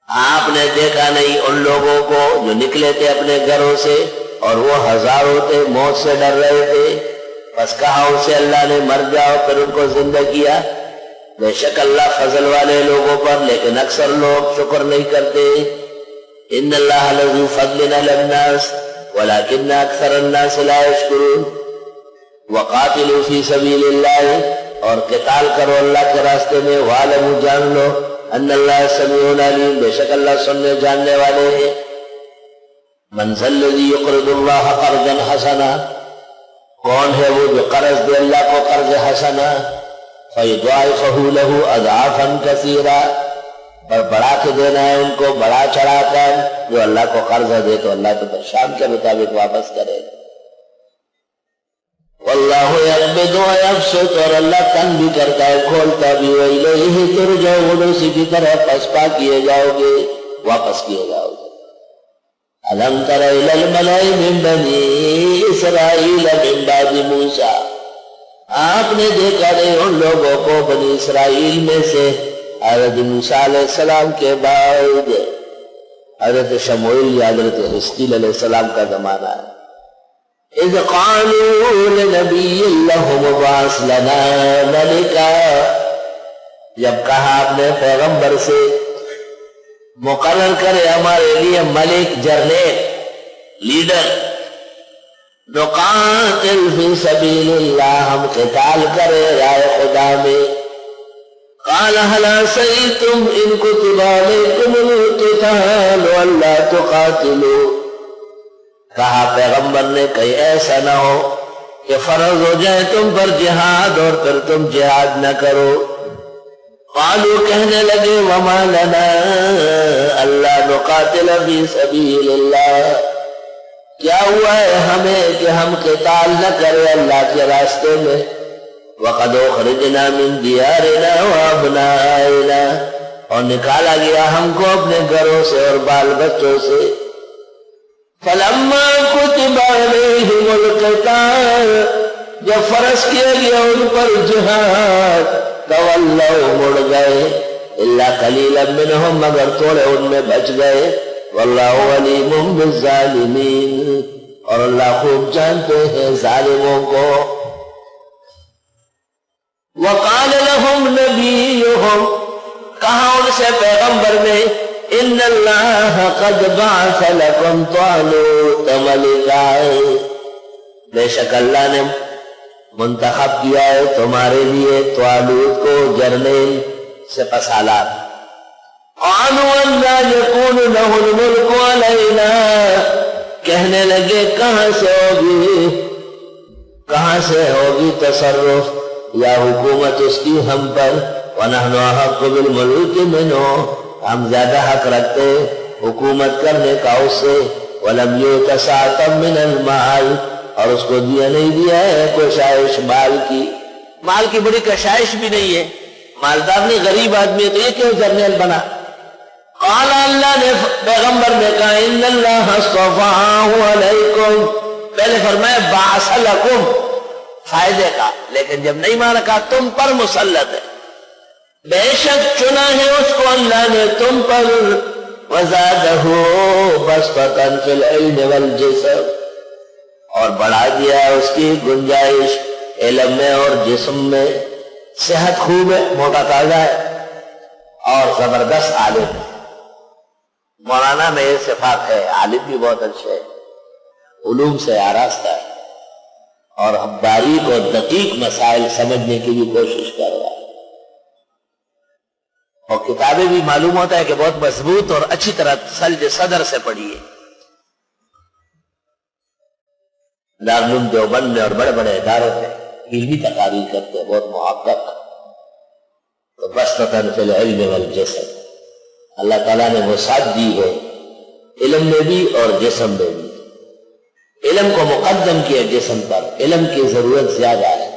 آپ نے دیکھا نہیں ان لوگوں کو جو نکلے تھے اپنے گھروں سے اور وہ ہزاروں تھے، موت سے ڈر رہے تھے، بس کہا ان سے اللہ نے مر جاؤ، پھر ان کو زندہ کیا۔ بے شک اللہ فضل والے لوگوں پر، لیکن اکثر لوگ شکر نہیں کرتے۔ ان اللہ لذو فضل علی الناس ولکن اکثر الناس لا یشکرون۔ وقاتلوا فی سبیل اللہ، اور قتال کرو اللہ کے راستے میں، وعلموا جان لو ان اللہ سمیع علیم، بے شک اللہ سننے جاننے والے ہیں۔ من ذا الذی یقرض اللہ قرضا حسنا، کون ہے وہ جو قرض دے اللہ کو قرض حسنا، فیضاعفہ لہ اضعافا کثیرا، پر بڑھا کے دینا ہے ان کو، بڑھا چڑھا کر۔ جو اللہ کو قرض دے تو اللہ تو شان کے مطابق واپس کرے۔ واللہ یقبض ویبسط، اور اللہ تنگ بھی کرتا ہے کھولتا بھی، وإلیہ ترجعون، اسی کی طرف پسپا کیے جاؤ گے، واپس کیے جاؤ گے۔ الم تر الی الملأ من بنی اسرائیل من بعد موسیٰ، آپ نے دیکھا نہیں ان لوگوں کو بنی اسرائیل میں سے حضرت موسیٰ علیہ السلام کے بعد، حضرت شموئیل یا حضرت حزقیل علیہ السلام کا زمانہ ہے۔ اذ قالوا لنبی لہم ابعث لنا ملکا، جب کہا آپ نے پیغمبر سے مقرر کرے ہمارے لیے ملک، جرنیل، لیڈر، نقاتل فی سبیل اللہ، ہم قتال کرے رائے خدا میں۔ قال هل عصیتم ان کتب علیکم القتال الا تقاتلوا، کہا پیغمبر نے کہیں ایسا نہ ہو کہ فرض ہو جائے تم پر جہاد اور پھر تم جہاد نہ کرو۔ قالوا، کہنے لگے، وما لنا الا نقاتل فی سبیل اللہ، کیا ہوا ہے ہمیں کہ ہم قتال نہ کریں اللہ کے راستے میں؟ وقد اخرجنا من دیارنا وابنائنا، اور نکالا گیا ہم کو اپنے گھروں سے اور بال بچوں سے۔ فلما كتب عليهم القتال، جب فرض کیا گیا ان پر جہاد، تولوا، مڑ گئے، الا قليلا منهم، مگر تھوڑے ان میں بچ گئے۔ واللہ علیم بالظالمین، اور اللہ خوب جانتے ہیں ظالموں کو۔ وقال لهم نبیہم، کہا ان سے پیغمبر نے، ان اللہ قد بعث لکم طالوت ملکا، بے شک اللہ نے منتخب کیا ہے تمہارے لیے طالوت کو جرنیل، سپاسالار۔ قالوا انا یکون له الملک علینا، کہنے لگے کہاں سے ہوگی تصرف یا حکومت اس کی ہم پر، ونحن احق بالملک منہ، ہم زیادہ حق رکھتے حکومت کرنے کا اس سے۔ ولم یؤت سعۃ من المال، اور اس کو نہیں دیا ہے کشائش مال کی بڑی کشائش بھی نہیں ہے، مالدار نہیں، غریب آدمی ہے، تو یہ کیوں جرنیل بنا؟ قال، اللہ نے پیغمبر نے کہا، ان اللہ اصطفاہ علیکم، پہلے فرمایا بعث لکم، فائدے کا، لیکن جب نہیں مانا کہا تم پر مسلط ہے، بے شک چنا ہے اس کو اللہ نے تم پر۔ وزادہ بسطۃ فی العلم والجسم، اور بڑھا دیا اس کی گنجائش علم میں اور جسم میں، صحت خوب ہے، موٹا تازہ ہے، اور زبردست عالم ہے۔ مولانا میں یہ صفات ہے، عالم بھی بہت اچھے ہے، علوم سے آراستہ ہے، اور باریک اور دقیق مسائل سمجھنے کی بھی کوشش کر رہا ہے، اور کتابیں بھی معلوم ہوتا ہے کہ بہت مضبوط اور اچھی طرح سلج صدر سے پڑھی ہے۔ دارالعلوم دیوبند میں اور بڑے بڑے اداروں میں علمی تقاریر کرتے ہیں، بہت محقق۔ تو بسطۃ فی العلم والجسم، اللہ تعالیٰ نے وسعت دی ہے علم میں بھی اور جسم میں بھی، علم کو مقدم کیا جسم پر، علم کی ضرورت زیادہ ہے۔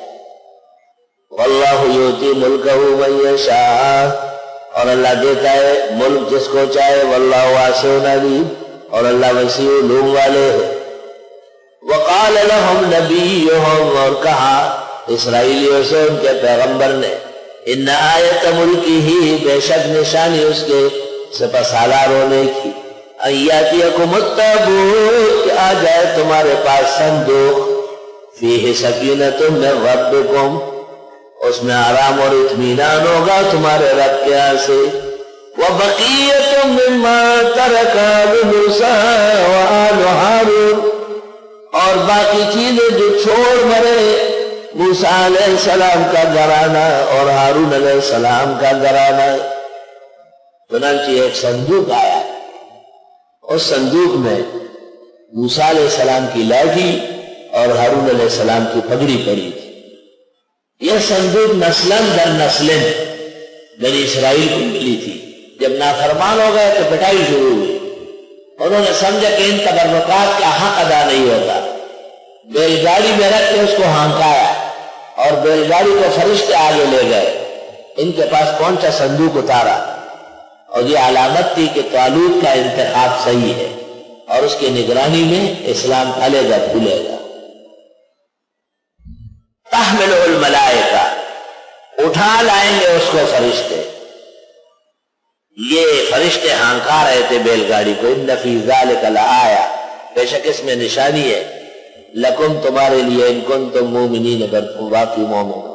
واللہ یؤتی ملکہ من یشاء، اور اللہ دیتا ہے ملک جس کو چاہے، واللہ واسع علیم، اور اللہ وسیع علوم والے ہے۔ وقال لهم نبیہم، اور کہا اسرائیلیوں سے ان کے پیغمبر نے، ان آیت ملکی ہی، بے شک نشانی اس کے، سپہ سالار ہونے کی، ایاتیکم التابوت کہ آ جائے تمہارے پاس صندوق، فیہ سکینۃ من ربکم اس میں آرام اور اطمینان ہوگا تمہارے رب کے ہاں سے، وبقیۃ مما ترک آل موسیٰ وآل ہارون اور باقی چیزیں جو چھوڑ مرے موسیٰ علیہ السلام کا گھرانہ اور ہارون علیہ السلام کا گھرانہ۔ چنانچہ ایک صندوق آیا، اس صندوق میں موسیٰ علیہ السلام کی لاٹھی اور ہارون علیہ السلام کی پگڑی پڑی تھی۔ یہ صندوق نسلاً در نسلیں بنی اسرائیل کو ملی تھی۔ جب نافرمان ہو گئے تو پٹائی شروع ہوئی، انہوں نے سمجھا کہ ان تبرکات کا حق ادا نہیں ہوتا، بیل گاڑی میں رکھ کے اس کو ہانکایا اور بیل گاڑی کو فرشتے آگے لے گئے، ان کے پاس پہنچا صندوق اتارا، اور یہ علامت تھی کہ طالوت کا انتخاب صحیح ہے اور اس کی نگرانی میں اسلام پھلے گا پھولے گا۔ تحملہ الملائکہ اٹھا لائیں گے اس کو فرشتے، یہ فرشتے ہانکا رہے تھے بیل گاڑی کو، ان فی ذالک لآیہ بے شک اس میں نشانی ہے، لکم تمہارے لیے، ان کنتم مومنین اگر تم واقعی مومن